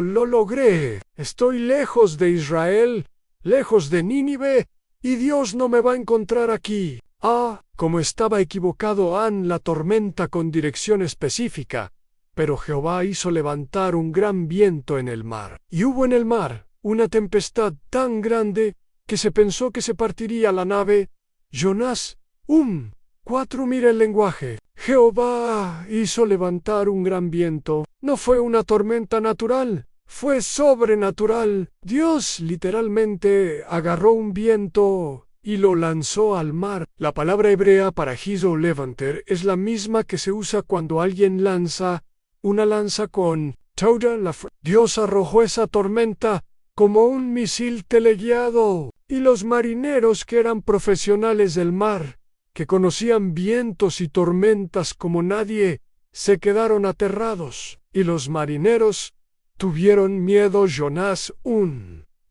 lo logré. Estoy lejos de Israel, lejos de Nínive, y Dios no me va a encontrar aquí. Como estaba equivocado la tormenta con dirección específica, pero Jehová hizo levantar un gran viento en el mar. Y hubo en el mar una tempestad tan grande que se pensó que se partiría la nave. Jonás 4. Mira el lenguaje. Jehová hizo levantar un gran viento. No fue una tormenta natural, fue sobrenatural. Dios literalmente agarró un viento y lo lanzó al mar. La palabra hebrea para hizo levanter es la misma que se usa cuando alguien lanza una lanza con toda la Dios arrojó esa tormenta como un misil teleguiado, y los marineros que eran profesionales del mar, que conocían vientos y tormentas como nadie, se quedaron aterrados, y los marineros tuvieron miedo. Jonás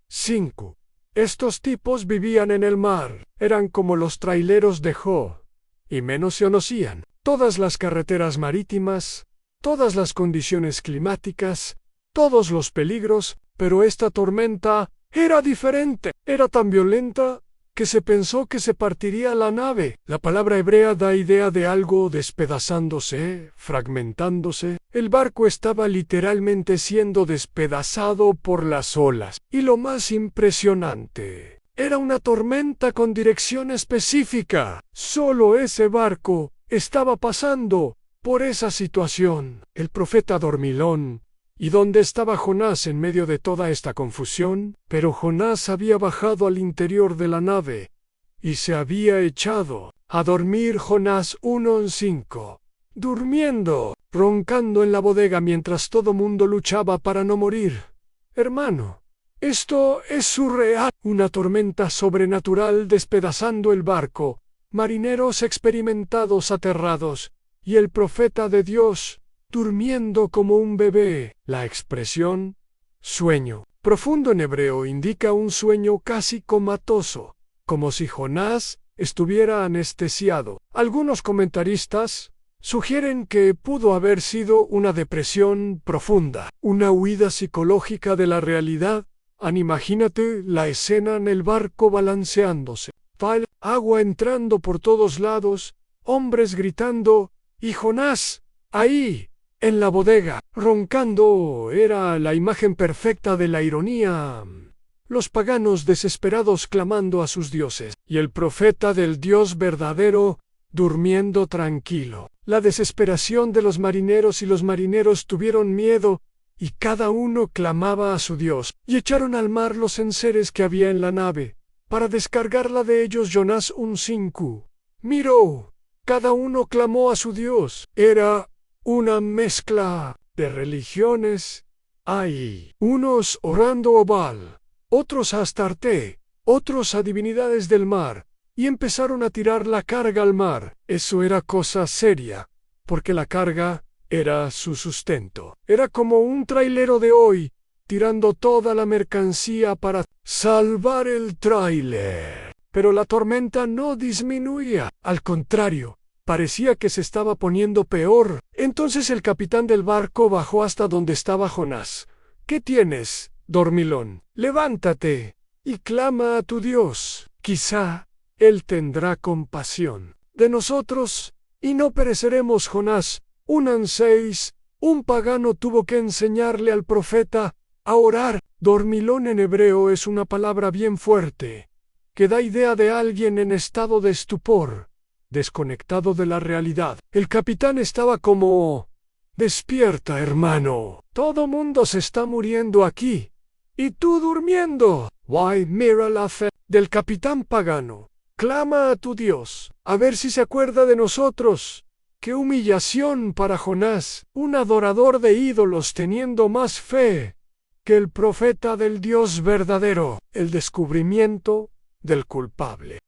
5. Estos tipos vivían en el mar, eran como los traileros de Jo, y menos se conocían todas las carreteras marítimas, todas las condiciones climáticas, todos los peligros, pero esta tormenta era diferente, era tan violenta que se pensó que se partiría la nave. La palabra hebrea da idea de algo despedazándose, fragmentándose. El barco estaba literalmente siendo despedazado por las olas. Y lo más impresionante, era una tormenta con dirección específica. Solo ese barco estaba pasando por esa situación. El profeta dormilón. ¿Y dónde estaba Jonás en medio de toda esta confusión? Pero Jonás había bajado al interior de la nave y se había echado a dormir. Jonás 1:5. Durmiendo, roncando en la bodega mientras todo mundo luchaba para no morir. Hermano, esto es surreal. Una tormenta sobrenatural despedazando el barco, marineros experimentados aterrados, y el profeta de Dios durmiendo como un bebé. La expresión sueño profundo en hebreo indica un sueño casi comatoso, como si Jonás estuviera anestesiado. Algunos comentaristas sugieren que pudo haber sido una depresión profunda, una huida psicológica de la realidad. Imagínate la escena en el barco balanceándose, agua entrando por todos lados, hombres gritando, y Jonás ahí en la bodega, roncando. Era la imagen perfecta de la ironía. Los paganos desesperados clamando a sus dioses, y el profeta del Dios verdadero durmiendo tranquilo. La desesperación de los marineros, y los marineros tuvieron miedo, y cada uno clamaba a su Dios, y echaron al mar los enseres que había en la nave, para descargarla de ellos. Jonás 1:5. Miró, cada uno clamó a su Dios. Era una mezcla de religiones. Hay unos orando a Baal, otros a Astarte, otros a divinidades del mar, y empezaron a tirar la carga al mar. Eso era cosa seria, porque la carga era su sustento. Era como un trailero de hoy, tirando toda la mercancía para salvar el tráiler. Pero la tormenta no disminuía, al contrario, parecía que se estaba poniendo peor. Entonces el capitán del barco bajó hasta donde estaba Jonás. ¿Qué tienes, dormilón? Levántate y clama a tu Dios. Quizá él tendrá compasión de nosotros y no pereceremos. Jonás 1:6. Un pagano tuvo que enseñarle al profeta a orar. Dormilón en hebreo es una palabra bien fuerte, que da idea de alguien en estado de estupor, desconectado de la realidad. El capitán estaba como: despierta, hermano. Todo mundo se está muriendo aquí, y tú durmiendo. Mira la fe del capitán pagano. Clama a tu Dios, a ver si se acuerda de nosotros. ¡Qué humillación para Jonás, un adorador de ídolos teniendo más fe que el profeta del Dios verdadero! El descubrimiento del culpable.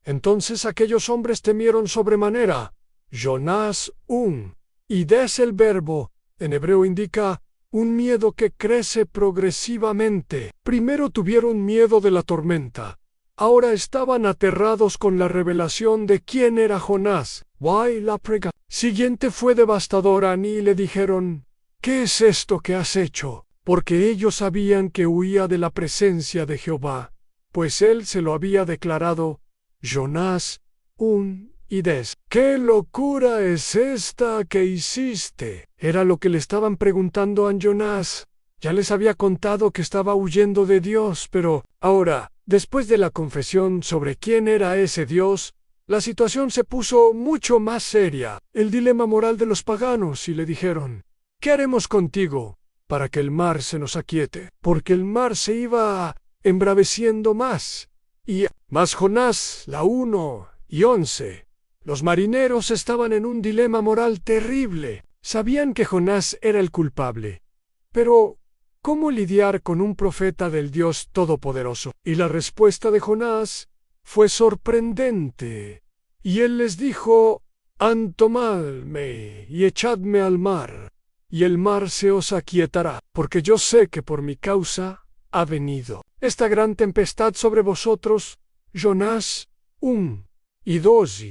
Entonces aquellos hombres temieron sobremanera. Jonás 1. Y des el verbo, en hebreo indica un miedo que crece progresivamente. Primero tuvieron miedo de la tormenta. Ahora estaban aterrados con la revelación de quién era Jonás. La prega siguiente fue devastadora. Y le dijeron: ¿qué es esto que has hecho? Porque ellos sabían que huía de la presencia de Jehová, pues él se lo había declarado. Jonás 1. ¿Qué locura es esta que hiciste? Era lo que le estaban preguntando a Jonás. Ya les había contado que estaba huyendo de Dios, pero ahora, después de la confesión sobre quién era ese Dios, la situación se puso mucho más seria. El dilema moral de los paganos, y le dijeron: ¿qué haremos contigo para que el mar se nos aquiete? Porque el mar se iba embraveciendo más. Y más Jonás, la 1 y 11. Los marineros estaban en un dilema moral terrible. Sabían que Jonás era el culpable. Pero ¿cómo lidiar con un profeta del Dios Todopoderoso? Y la respuesta de Jonás fue sorprendente. Y él les dijo: tomadme y echadme al mar, y el mar se os aquietará, porque yo sé que por mi causa ha venido esta gran tempestad sobre vosotros. Jonás 1 y 2.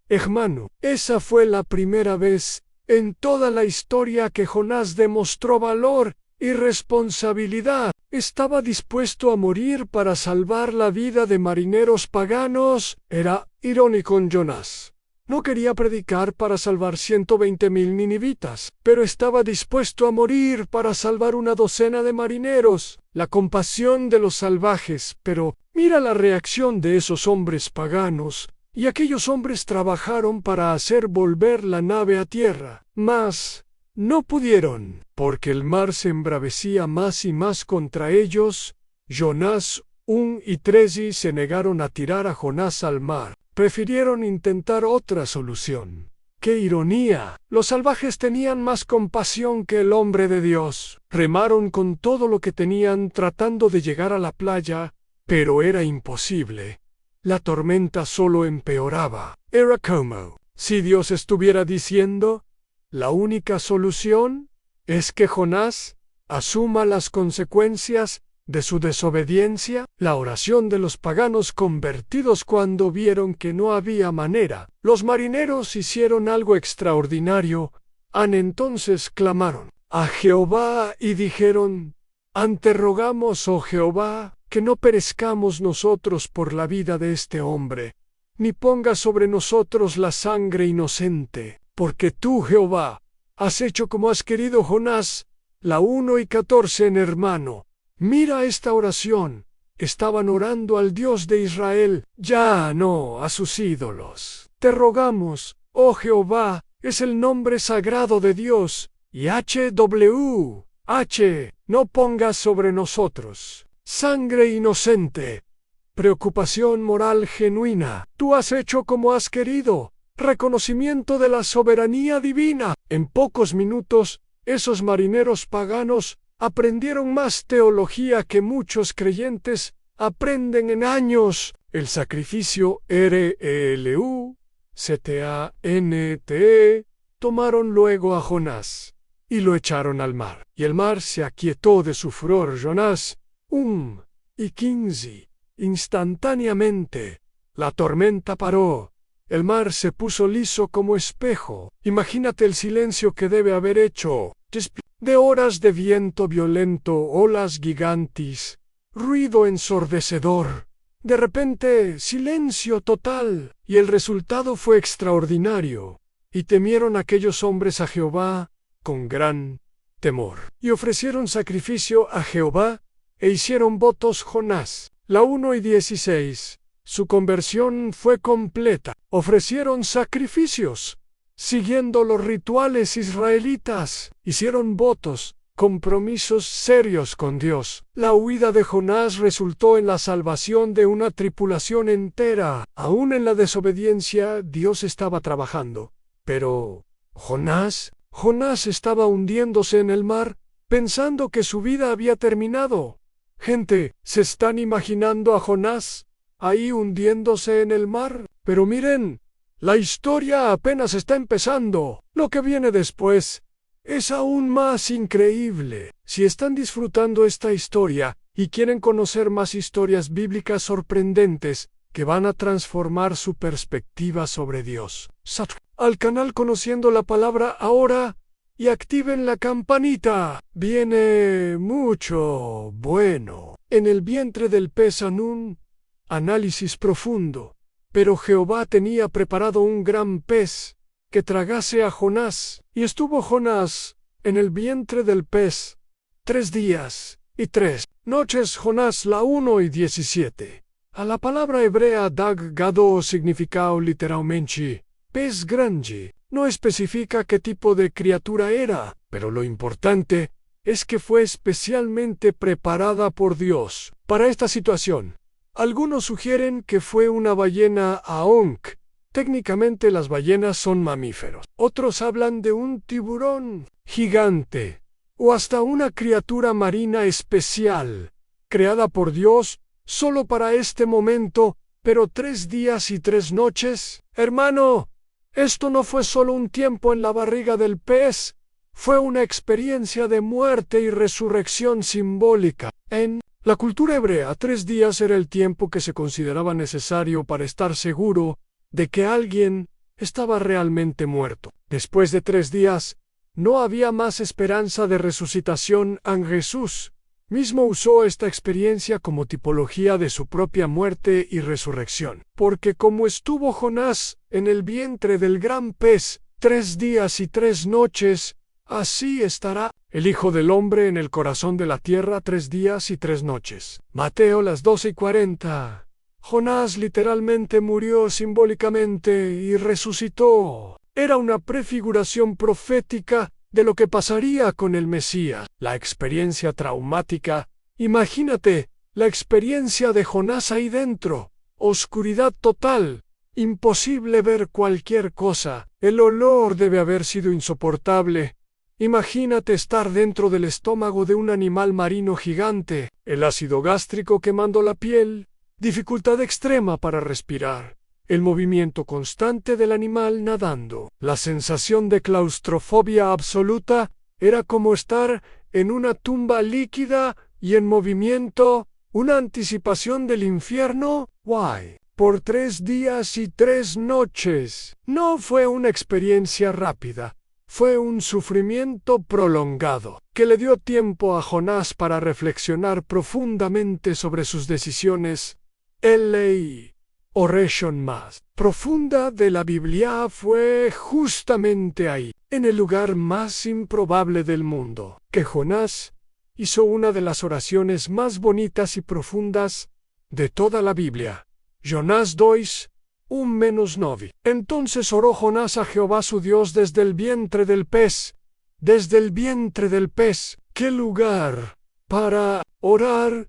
Hermano, esa fue la primera vez en toda la historia que Jonás demostró valor y responsabilidad. Estaba dispuesto a morir para salvar la vida de marineros paganos. Era irónico en Jonás. No quería predicar para salvar 120,000 ninivitas, pero estaba dispuesto a morir para salvar una docena de marineros. La compasión de los salvajes, pero mira la reacción de esos hombres paganos. Y aquellos hombres trabajaron para hacer volver la nave a tierra, mas no pudieron, porque el mar se embravecía más y más contra ellos. Jonás 1 y 3 se negaron a tirar a Jonás al mar. Prefirieron intentar otra solución. ¡Qué ironía! Los salvajes tenían más compasión que el hombre de Dios. Remaron con todo lo que tenían tratando de llegar a la playa, pero era imposible. La tormenta solo empeoraba. Era como si Dios estuviera diciendo: la única solución es que Jonás asuma las consecuencias de su desobediencia. La oración de los paganos convertidos cuando vieron que no había manera. Los marineros hicieron algo extraordinario. Entonces clamaron a Jehová y dijeron: te rogamos, oh Jehová, que no perezcamos nosotros por la vida de este hombre, ni pongas sobre nosotros la sangre inocente, porque tú, Jehová, has hecho como has querido. Jonás, la 1 y 14. Hermano, mira esta oración. Estaban orando al Dios de Israel, ya no a sus ídolos. Te rogamos, oh Jehová, es el nombre sagrado de Dios, y no pongas sobre nosotros sangre inocente. Preocupación moral genuina. Tú has hecho como has querido. Reconocimiento de la soberanía divina. En pocos minutos, esos marineros paganos aprendieron más teología que muchos creyentes aprenden en años. El sacrificio RELUCTANTE tomaron luego a Jonás y lo echaron al mar. Y el mar se aquietó de su furor. Jonás 1 y 15. Instantáneamente, la tormenta paró. El mar se puso liso como espejo. Imagínate el silencio que debe haber hecho. De horas de viento violento, olas gigantes, ruido ensordecedor. De repente, silencio total. Y el resultado fue extraordinario. Y temieron aquellos hombres a Jehová con gran temor. Y ofrecieron sacrificio a Jehová, e hicieron votos. Jonás, la 1 y 16. Su conversión fue completa. Ofrecieron sacrificios, siguiendo los rituales israelitas. Hicieron votos, compromisos serios con Dios. La huida de Jonás resultó en la salvación de una tripulación entera. Aún en la desobediencia, Dios estaba trabajando. Pero Jonás estaba hundiéndose en el mar, pensando que su vida había terminado. Gente, ¿se están imaginando a Jonás ahí hundiéndose en el mar? Pero miren, la historia apenas está empezando. Lo que viene después es aún más increíble. Si están disfrutando esta historia y quieren conocer más historias bíblicas sorprendentes que van a transformar su perspectiva sobre Dios, al canal Conociendo la Palabra ahora y activen la campanita. Viene mucho bueno. En el vientre del pez Anún, análisis profundo. Pero Jehová tenía preparado un gran pez que tragase a Jonás, y estuvo Jonás en el vientre del pez 3 días y 3 noches. Jonás la 1:17. A la palabra hebrea dag gado significa literalmente pez grande. No especifica qué tipo de criatura era, pero lo importante es que fue especialmente preparada por Dios para esta situación. Algunos sugieren que fue una ballena aonk. Técnicamente las ballenas son mamíferos. Otros hablan de un tiburón gigante o hasta una criatura marina especial, creada por Dios solo para este momento, pero 3 días y 3 noches. Hermano, esto no fue solo un tiempo en la barriga del pez, fue una experiencia de muerte y resurrección simbólica. En la cultura hebrea, 3 días era el tiempo que se consideraba necesario para estar seguro de que alguien estaba realmente muerto. Después de 3 días, no había más esperanza de resucitación. Jesús mismo usó esta experiencia como tipología de su propia muerte y resurrección. Porque como estuvo Jonás en el vientre del gran pez 3 días y 3 noches, así estará el Hijo del Hombre en el corazón de la tierra 3 días y 3 noches. Mateo las 12:40. Jonás literalmente murió simbólicamente y resucitó. Era una prefiguración profética de lo que pasaría con el Mesías. La experiencia traumática. Imagínate la experiencia de Jonás ahí dentro. Oscuridad total. Imposible ver cualquier cosa. El olor debe haber sido insoportable. Imagínate estar dentro del estómago de un animal marino gigante. El ácido gástrico quemando la piel. Dificultad extrema para respirar. El movimiento constante del animal nadando. La sensación de claustrofobia absoluta era como estar en una tumba líquida y en movimiento, una anticipación del infierno. Guay. Por 3 días y 3 noches. No fue una experiencia rápida, fue un sufrimiento prolongado, que le dio tiempo a Jonás para reflexionar profundamente sobre sus decisiones. La oración más profunda de la Biblia fue justamente ahí, en el lugar más improbable del mundo, que Jonás hizo una de las oraciones más bonitas y profundas de toda la Biblia. Jonás 2:1-9. Entonces oró Jonás a Jehová su Dios desde el vientre del pez. Desde el vientre del pez. ¡Qué lugar para orar!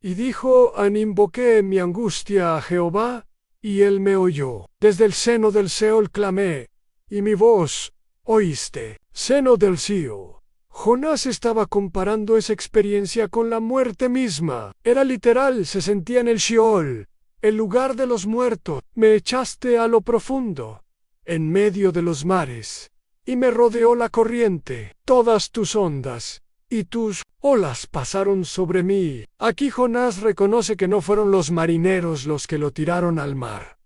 Y dijo: invoqué en mi angustia a Jehová, y él me oyó. Desde el seno del Seol clamé, y mi voz oíste. Seno del Seol. Jonás estaba comparando esa experiencia con la muerte misma. Era literal, se sentía en el Sheol, el lugar de los muertos. Me echaste a lo profundo, en medio de los mares, y me rodeó la corriente. Todas tus ondas y tus olas pasaron sobre mí. Aquí Jonás reconoce que no fueron los marineros los que lo tiraron al mar.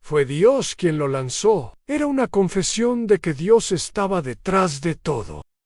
Fue Dios quien lo lanzó. Era una confesión de que Dios estaba detrás de todo.